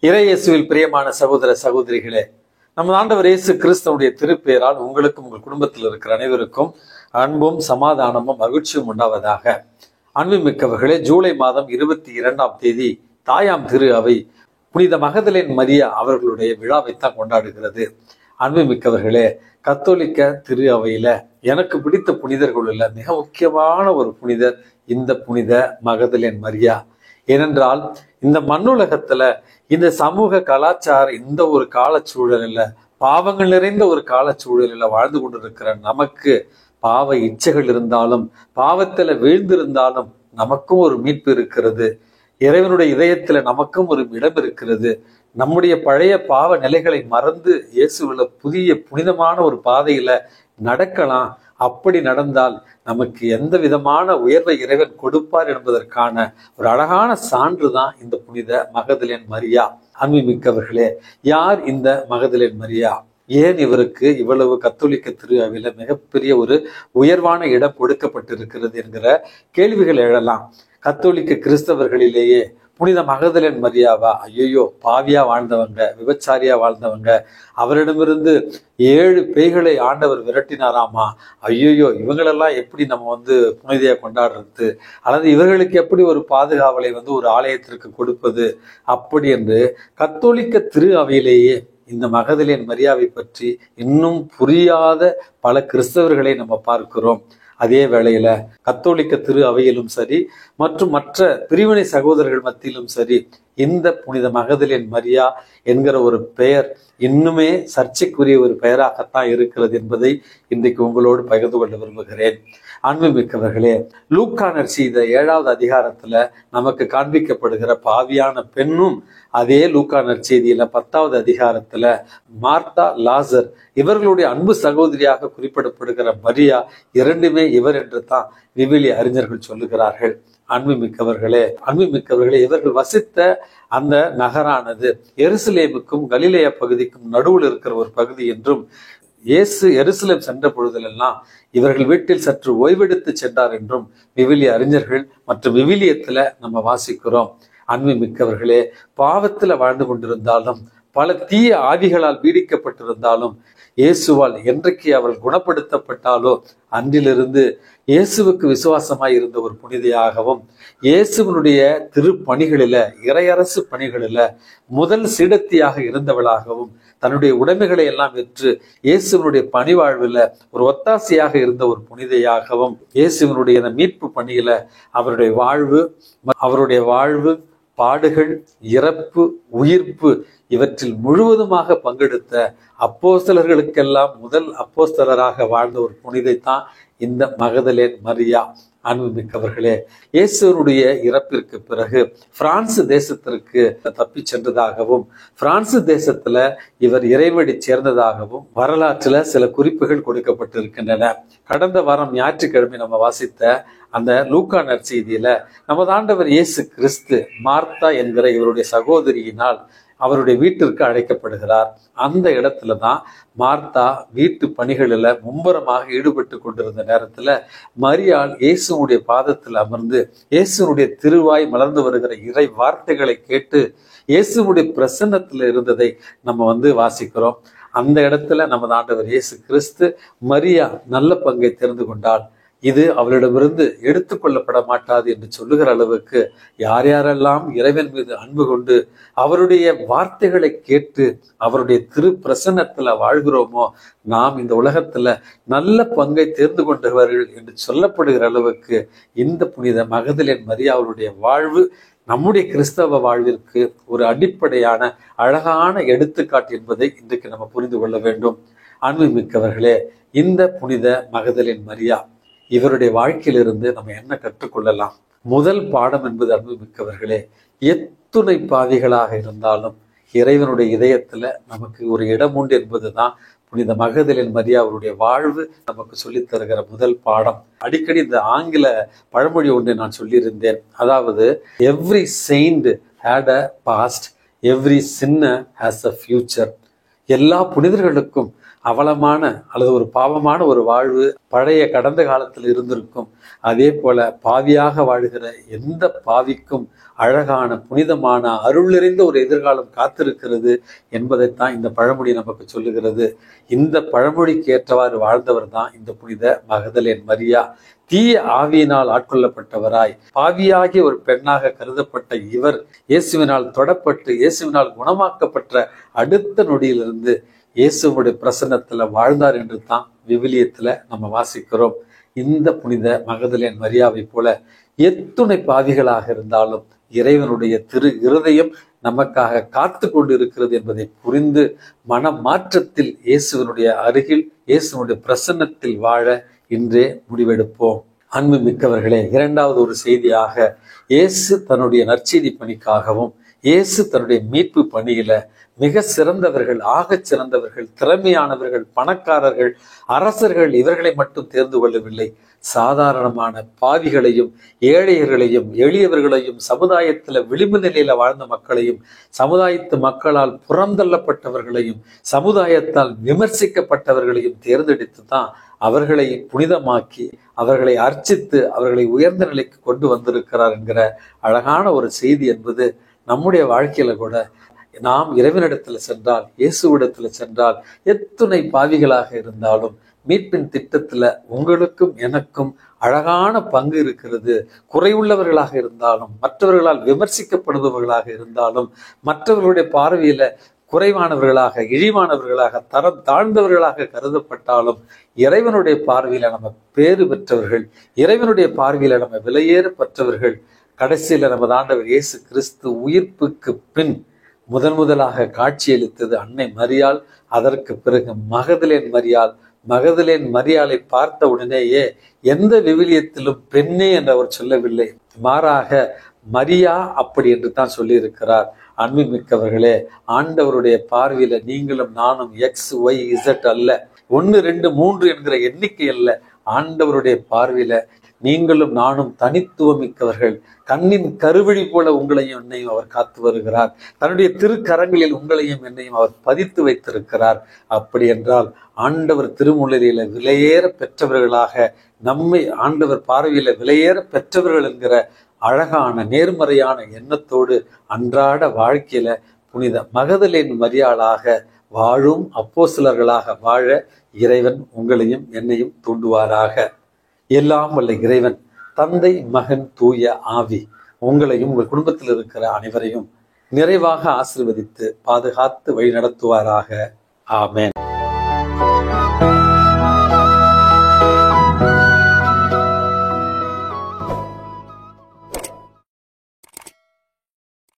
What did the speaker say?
இறை இயேசுவில் பிரியமான சகோதர சகோதரிகளே, நமது ஆண்டவர் இயேசு கிறிஸ்துவுடைய திருப்பெயரால் உங்களுக்கும் உங்கள் குடும்பத்தில் இருக்கிற அனைவருக்கும் அன்பும் சமாதானமும் மகிழ்ச்சியும் உண்டாவதாக. அன்புமிக்கவர்களே, ஜூலை மாதம் 22ஆம் தேதி தாயாம் திரு அவை புனித மகதலேன் மரியா அவர்களுடைய விழாவைத்தான் கொண்டாடுகிறது. அன்புமிக்கவர்களே, கத்தோலிக்க திரு அவையில எனக்கு பிடித்த புனிதர்களுள்ள மிக முக்கியமான ஒரு புனிதர் இந்த புனித மகதலேன் மரியா. ஏனென்றால் இந்த மண்ணுலகத்துல இந்த சமூக கலாச்சார இந்த ஒரு காலச்சூழலில் பாவங்கள் நிறைந்த ஒரு காலச்சூழலில் வாழ்ந்து கொண்டிருக்கிற நமக்கு பாவ இச்சைகள் இருந்தாலும் பாவத்துல வீழ்ந்திருந்தாலும் நமக்கும் ஒரு மீட்பு இருக்கிறது. இறைவனுடைய இதயத்துல நமக்கும் ஒரு இடம் இருக்கிறது. நம்முடைய பழைய பாவ நிலைகளை மறந்து இயேசுவுல புதிய புனிதமான ஒரு பாதையில நடக்கலாம். அப்படி நடந்தால் நமக்கு எந்த விதமான உயர்வை இறைவன் கொடுப்பார் என்பதற்கான ஒரு அழகான சான்று தான் இந்த புனித மகதலேன் மரியா. அன்புமிக்கவர்களே, யார் இந்த மகதலேன் மரியா? ஏன் இவருக்கு இவ்வளவு கத்தோலிக்க திரு அவையில மிகப்பெரிய ஒரு உயர்வான இடம் கொடுக்கப்பட்டிருக்கிறது என்கிற கேள்விகள் எழலாம். கத்தோலிக்க கிறிஸ்தவர்களிலேயே புனித மகதலேன் மரியாவா, ஐயோ பாவியா வாழ்ந்தவங்க, விபச்சாரியா வாழ்ந்தவங்க, அவரிடமிருந்து 7 பேய்களை ஆண்டவர் விரட்டினாராமா, ஐயோ இவங்களெல்லாம் எப்படி நம்ம புனிதையா கொண்டாடுறது, அல்லது இவர்களுக்கு எப்படி ஒரு பாதுகாவலை ஒரு ஆலயத்திற்கு கொடுப்பது, அப்படி என்று கத்தோலிக்க திரு அவையிலேயே இந்த மகதலேன் மரியாவை பற்றி இன்னும் புரியாத பல கிறிஸ்தவர்களை நம்ம பார்க்கிறோம். அதே வேளையில கத்தோலிக்க திரு அவையிலும் சரி மற்றும் மற்ற பிரிவினை சகோதரர்கள் மத்தியிலும் சரி இந்த புனித மகதலேன் மரியா என்கிற ஒரு பெயர் இன்னுமே சர்ச்சைக்குரிய ஒரு பெயராகத்தான் இருக்கிறது என்பதை இன்றைக்கு உங்களோடு பகிர்ந்து கொள்ள விரும்புகிறேன். அன்புமிக்கவர்களே, லூக்கா நற்செய்தி 7வது அதிகாரத்துல நமக்கு காண்பிக்கப்படுகிற பாவியான பெண்ணும் அதே லூக்கா நற்செய்தியில 10வது அதிகாரத்துல மார்த்தா, லாசர் இவர்களுடைய அன்பு சகோதரியாக குறிப்பிடப்படுகிற மரியா இரண்டுமே இவர் என்று தான் விவிலிய அறிஞர்கள் சொல்லுகிறார்கள். அன்புமிக்கவர்களே, இவர்கள் வசித்த அந்த நகரானது எருசலேமுக்கும் கலிலேயா பகுதிக்கும் நடுவில் இருக்கிற ஒரு பகுதி என்றும், இயேசு எருசலேம் சென்ற பொழுதெல்லாம் இவர்கள் வீட்டில் சற்று ஓய்வெடுத்து சென்றார் என்றும் விவிலிய அறிஞர்கள் மற்றும் விவிலியத்துல நம்ம வாசிக்கிறோம். அன்புமிக்கவர்களே, பாவத்துல வாழ்ந்து கொண்டிருந்தாலும் பல தீய ஆவிகளால் பீடிக்கப்பட்டிருந்தாலும் இயேசுவால் என்றைக்கு அவர்கள் குணப்படுத்தப்பட்டாலோ அன்றிலிருந்து இயேசுவுக்கு விசுவாசமாய் இருந்த ஒரு புனிதையாகவும், இயேசுவனுடைய திருப்பணிகளில இறையரசு பணிகளில முதல் சீடத்தியாக இருந்தவளாகவும், தன்னுடைய உடைமைகளை எல்லாம் விற்று இயேசுவனுடைய பணிவாழ்வுல ஒரு ஒத்தாசையாக இருந்த ஒரு புனிதையாகவும், இயேசுவனுடைய மீட்பு பணியில அவருடைய வாழ்வு பாடுகள், இறப்பு, உயிர்ப்பு இவற்றில் முழுவதுமாக பங்கெடுத்த அப்போஸ்தலர்களுக்கெல்லாம் முதல் அப்போஸ்தலராக வாழ்ந்த ஒரு புனிதைத்தான் இந்த மகதலேன் மரியா. அன்புமிக்கவர்களே, இயேசுவனுடைய இறப்பிற்கு பிறகு பிரான்ஸ் தேசத்திற்கு தப்பி சென்றதாகவும், பிரான்ஸ் தேசத்துல இவர் இறைவடி சேர்ந்ததாகவும் வரலாற்றுல சில குறிப்புகள் கொடுக்கப்பட்டிருக்கின்றன. கடந்த வாரம் ஞாயிற்றுக்கிழமை நம்ம வாசித்த அந்த லூக்கா நற்செய்தியில நமது ஆண்டவர் இயேசு கிறிஸ்து மார்த்தா என்கிற இவருடைய சகோதரியினால் அவருடைய வீட்டிற்கு அழைக்கப்படுகிறார். அந்த இடத்துல தான் மார்த்தா வீட்டு பணிகளில் மும்பரமாக ஈடுபட்டு கொண்டிருந்த நேரத்துல மரியாள் இயேசுனுடைய பாதத்தில் அமர்ந்து இயேசுனுடைய திருவாய் மலர்ந்து வருகிற இறை வார்த்தைகளை கேட்டு இயேசுனுடைய பிரசன்னத்துல இருந்ததை நம்ம வாசிக்கிறோம். அந்த இடத்துல நமது ஆண்டவர் இயேசு கிறிஸ்து மரியா நல்ல பங்கை தெரிந்து கொண்டாள். இது அவளிடமிருந்து எடுத்துக்கொள்ளப்பட மாட்டாது என்று சொல்லுகிற அளவுக்கு யார் யாரெல்லாம் இறைவன் மீது அன்பு கொண்டு அவருடைய வார்த்தைகளை கேட்டு அவருடைய திரு பிரசன்னத்துல வாழ்கிறோமோ நாம் இந்த உலகத்துல நல்ல பங்கை தேர்ந்து கொண்டவர்கள் என்று சொல்லப்படுகிற அளவுக்கு இந்த புனித மகதலேன் மரியா அவருடைய வாழ்வு நம்முடைய கிறிஸ்தவ வாழ்விற்கு ஒரு அடிப்படையான அழகான எடுத்துக்காட்டு என்பதை இன்றைக்கு நம்ம புரிந்து கொள்ள வேண்டும். அன்புமிக்கவர்களே, இந்த புனித மகதலேன் மரியா இவருடைய வாழ்க்கையிலிருந்து நம்ம என்ன கற்றுக்கொள்ளலாம்? முதல் பாடம் என்பது, அன்புமிக்கவர்களே, எத்துணை பாவிகளாக இருந்தாலும் இறைவனுடைய இதயத்துல நமக்கு ஒரு இடம் உண்டு என்பதுதான் புனித மகதலேன் மரியா அவருடைய வாழ்வு நமக்கு சொல்லித் தருகிற முதல் பாடம். அடிக்கடி இந்த ஆங்கில பழமொழி ஒன்றை நான் சொல்லியிருந்தேன். அதாவது, every saint had a past, every sinner has a future. எல்லா புனிதர்களுக்கும் அவலமான அல்லது ஒரு பாவமான ஒரு வாழ்வு பழைய கடந்த காலத்தில் இருந்திருக்கும். அதே போல பாவியாக வாழ்கிற எந்த பாவிக்கும் அழகான புனிதமான அருள் நிறைந்த ஒரு எதிர்காலம் காத்திருக்கிறது என்பதைத்தான் இந்த பழமொழி நமக்கு சொல்லுகிறது. இந்த பழமொழிக்கு ஏற்றவாறு வாழ்ந்தவர் தான் இந்த புனித மகதலேன் மரியா. தீய ஆவியினால் ஆட்கொள்ளப்பட்டவராய் பாவியாகிய ஒரு பெண்ணாக கருதப்பட்ட இவர் இயேசுவினால் தொடப்பட்டு இயேசுவினால் குணமாக்கப்பட்ட அடுத்த நொடியிலிருந்து இயேசுவுடைய பிரசன்னத்துல வாழ்ந்தார் என்று தான் விவிலியத்துல நம்ம வாசிக்கிறோம். இந்த புனித மகதலேன் மரியாவை போல எத்துணை பாவிகளாக இருந்தாலும் இறைவனுடைய திரு இருதயம் நமக்காக காத்து கொண்டு இருக்கிறது என்பதை புரிந்து மனமாற்றத்தில் இயேசுவனுடைய அருகில் இயேசுவனுடைய பிரசன்னத்தில் வாழ இன்றே முடிவெடுப்போம். அன்பு மிக்கவர்களே, இரண்டாவது ஒரு செய்தியாக இயேசு தன்னுடைய நற்செய்தி பணிக்காகவும் இயேசு தன்னுடைய மீட்பு பணியில மிக சிறந்தவர்கள், ஆகச் சிறந்தவர்கள், திறமையானவர்கள், பணக்காரர்கள், அரசர்கள் இவர்களை மட்டும் தேர்ந்து கொள்ளவில்லை. சாதாரணமான பாவிகளையும் ஏழையர்களையும் எளியவர்களையும் சமுதாயத்துல விளிம்பு நிலையில வாழ்ந்த மக்களையும் சமுதாயத்து மக்களால் புறந்தள்ளப்பட்டவர்களையும் சமுதாயத்தால் விமர்சிக்கப்பட்டவர்களையும் தேர்ந்தெடுத்து தான் அவர்களை புனிதமாக்கி அவர்களை அர்ச்சித்து அவர்களை உயர்ந்த நிலைக்கு கொண்டு வந்திருக்கிறார் என்கிற அழகான ஒரு செய்தி என்பது நம்முடைய வாழ்க்கையில கூட நாம் இறைவனிடத்துல சென்றால் இயேசுவிடத்துல சென்றால் எத்துணை பாவிகளாக இருந்தாலும் மீட்பின் திட்டத்துல உங்களுக்கும் எனக்கும் அழகான பங்கு இருக்கிறது. குறைவுள்ளவர்களாக இருந்தாலும் மற்றவர்களால் விமர்சிக்கப்படுபவர்களாக இருந்தாலும் மற்றவர்களுடைய பார்வையில குறைவானவர்களாக இழிவானவர்களாக தரம் தாழ்ந்தவர்களாக கருதப்பட்டாலும் இறைவனுடைய பார்வையில நம்ம பேறு பெற்றவர்கள், இறைவனுடைய பார்வையில நம்ம விலையேற பெற்றவர்கள். கடைசியில நமது ஆண்டவர் இயேசு கிறிஸ்து உயிர்ப்புக்கு பின் முதலாக காட்சியளித்தது அன்னை மரியாள். அதற்கு பிறகு மகதலேன் மரியாள். மகதலேன் மரியாளை பார்த்த உடனேயே எந்த விவிலியத்திலும் பெண்ணே என்று அவர் சொல்லவில்லை, மாறாக மரியா அப்படி என்று தான் சொல்லி இருக்கிறார். அன்பு மிக்கவர்களே, ஆண்டவருடைய பார்வையில நீங்களும் நானும் XYZ அல்ல, 1 2 3 என்கிற எண்ணிக்கை அல்ல. ஆண்டவருடைய பார்வையில நீங்களும் நானும் தனித்துவம் மிக்கவர்கள். கண்ணின் கருவழி போல உங்களையும் என்னையும் அவர் காத்து வருகிறார். தன்னுடைய திருக்கரங்களில் உங்களையும் என்னையும் அவர் பதித்து வைத்திருக்கிறார். அப்படி என்றால் ஆண்டவர் திருமுலரியில விலையேற பெற்றவர்களாக நம்மை ஆண்டவர் பார்வையில விலையேற பெற்றவர்கள் என்கிற அழகான நேர்மறையான எண்ணத்தோடு அன்றாட வாழ்க்கையில புனித மகதலேன் மரியாளாக வாழும் அப்போஸ்தலர்களாக வாழ இறைவன் உங்களையும் என்னையும் தூண்டுவாராக. எல்லாம் வல்ல இறைவன் தந்தை மகன் தூய ஆவி உங்களையும் உங்கள் குடும்பத்தில் இருக்கிற அனைவரையும் நிறைவாக ஆசீர்வதித்து பாதுகாத்து வழி நடத்துவாராக. ஆமென்.